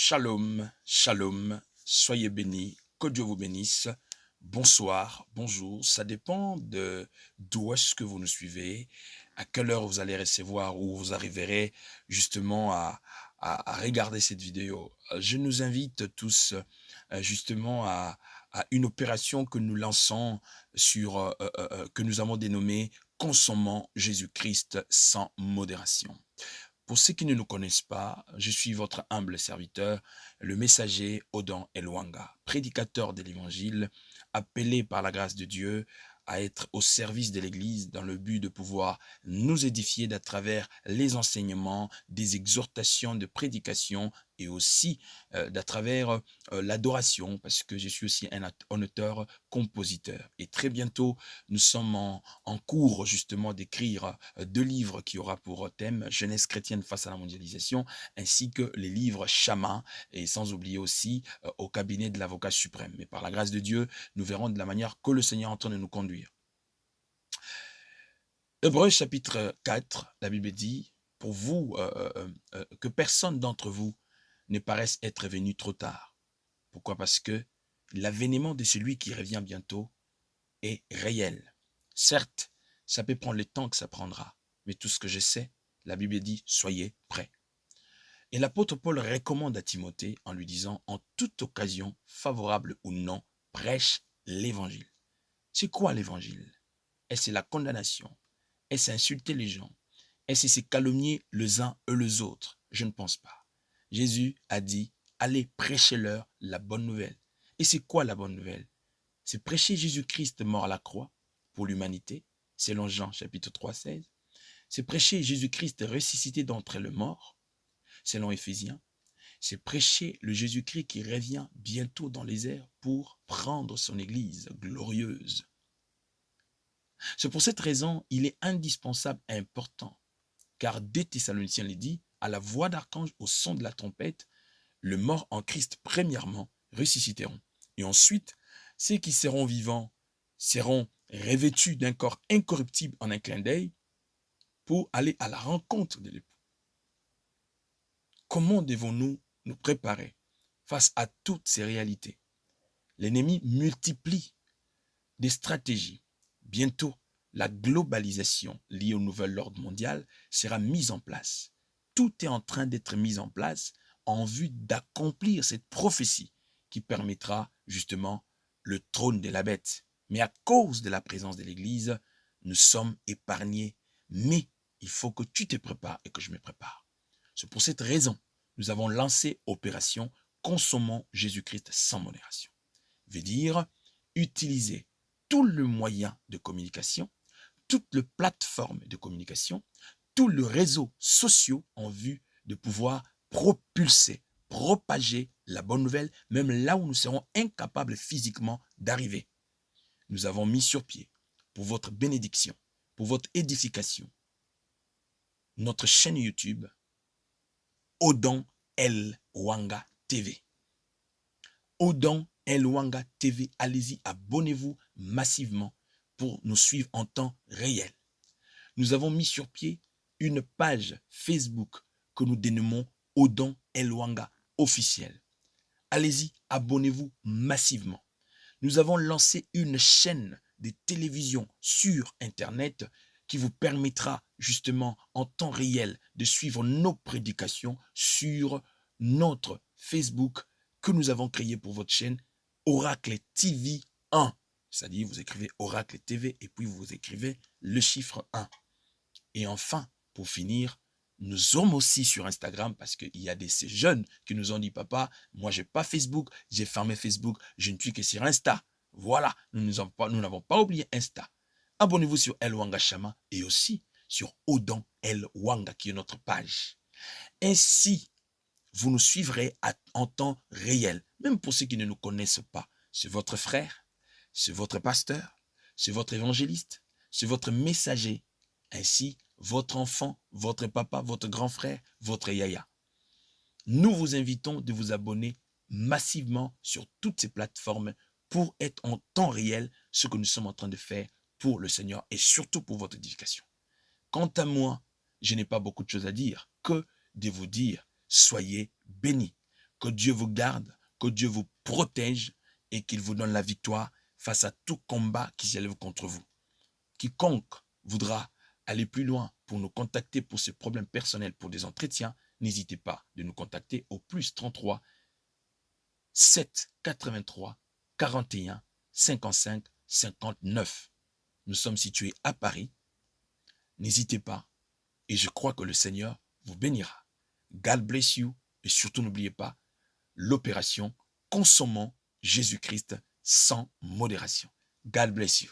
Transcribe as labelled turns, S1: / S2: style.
S1: Shalom, shalom, soyez bénis, que Dieu vous bénisse. Bonsoir, bonjour, ça dépend de d'où est-ce que vous nous suivez, à quelle heure vous allez recevoir ou vous arriverez justement à regarder cette vidéo. Je nous invite tous justement à une opération que nous lançons sur, que nous avons dénommée Consommons Jésus-Christ sans modération. Pour ceux qui ne nous connaissent pas, je suis votre humble serviteur, le messager Odan Elwanga, prédicateur de l'Évangile, appelé par la grâce de Dieu à être au service de l'Église dans le but de pouvoir nous édifier d'à travers les enseignements, des exhortations de prédication et aussi d'à travers l'adoration, parce que je suis aussi un auteur-compositeur. Et très bientôt, nous sommes en cours justement d'écrire 2 livres qui aura pour thème Jeunesse chrétienne face à la mondialisation, ainsi que les livres Chama, et sans oublier aussi au cabinet de l'avocat suprême. Mais par la grâce de Dieu, nous verrons de la manière que le Seigneur est en train de nous conduire. Hébreux chapitre 4, la Bible dit, pour vous, que personne d'entre vous ne paraisse être venu trop tard. Pourquoi? Parce que l'avènement de celui qui revient bientôt est réel. Certes, ça peut prendre le temps que ça prendra, mais tout ce que je sais, la Bible dit, soyez prêts. Et l'apôtre Paul recommande à Timothée en lui disant, en toute occasion, favorable ou non, prêche l'évangile. C'est quoi l'évangile? Est-ce la condamnation? Est-ce insulter les gens? Est-ce c'est calomnier les uns et les autres? Je ne pense pas. Jésus a dit, allez prêchez-leur la bonne nouvelle. Et c'est quoi la bonne nouvelle? C'est prêcher Jésus-Christ mort à la croix pour l'humanité, selon Jean chapitre 3, 16. C'est prêcher Jésus-Christ ressuscité d'entre les morts, selon Éphésiens. C'est prêcher le Jésus-Christ qui revient bientôt dans les airs pour prendre son église glorieuse. C'est pour cette raison, il est indispensable et important, car 2 Thessaloniciens le dit, à la voix d'archange, au son de la trompette, les morts en Christ premièrement ressusciteront. Et ensuite, ceux qui seront vivants seront revêtus d'un corps incorruptible en un clin d'œil pour aller à la rencontre de l'époux. Comment devons-nous nous préparer face à toutes ces réalités? L'ennemi multiplie des stratégies. Bientôt, la globalisation liée au nouvel ordre mondial sera mise en place. Tout est en train d'être mis en place en vue d'accomplir cette prophétie qui permettra justement le trône de la bête. Mais à cause de la présence de l'Église, nous sommes épargnés. Mais il faut que tu te prépares et que je me prépare. C'est pour cette raison nous avons lancé opération Consommons Jésus-Christ sans modération. Veut dire utiliser tout le moyen de communication, toutes les plateformes de communication, tous les réseaux sociaux en vue de pouvoir propulser, propager la bonne nouvelle, même là où nous serons incapables physiquement d'arriver. Nous avons mis sur pied, pour votre bénédiction, pour votre édification, notre chaîne YouTube, Odan Elwanga TV. Odan Elwanga TV, allez-y, abonnez-vous massivement pour nous suivre en temps réel. Nous avons mis sur pied une page Facebook que nous dénommons Odan Elwanga officiel. Allez-y, abonnez-vous massivement. Nous avons lancé une chaîne de télévision sur Internet qui vous permettra justement en temps réel de suivre nos prédications sur notre Facebook que nous avons créé pour votre chaîne Oracle TV 1. C'est-à-dire vous écrivez Oracle TV et puis vous écrivez le chiffre 1. Et enfin, pour finir, nous sommes aussi sur Instagram parce qu'il y a ces jeunes qui nous ont dit, papa, moi j'ai pas Facebook, j'ai fermé Facebook, je ne suis que sur Insta. Voilà, nous n'avons pas oublié Insta. Abonnez-vous sur Elwanga Chama et aussi sur Odan Elwanga qui est notre page. Ainsi, vous nous suivrez en temps réel, même pour ceux qui ne nous connaissent pas. C'est votre frère, c'est votre pasteur, c'est votre évangéliste, c'est votre messager. Ainsi, votre enfant, votre papa, votre grand frère, votre yaya. Nous vous invitons de vous abonner massivement sur toutes ces plateformes pour être en temps réel ce que nous sommes en train de faire pour le Seigneur et surtout pour votre édification. Quant à moi, je n'ai pas beaucoup de choses à dire que de vous dire, soyez bénis. Que Dieu vous garde, que Dieu vous protège et qu'il vous donne la victoire face à tout combat qui s'élève contre vous. Quiconque voudra aller plus loin pour nous contacter pour ce problème personnel, pour des entretiens, n'hésitez pas de nous contacter au +33 7 83 41 55 59. Nous sommes situés à Paris. N'hésitez pas et je crois que le Seigneur vous bénira. God bless you et surtout n'oubliez pas l'opération Consommons Jésus-Christ sans modération. God bless you.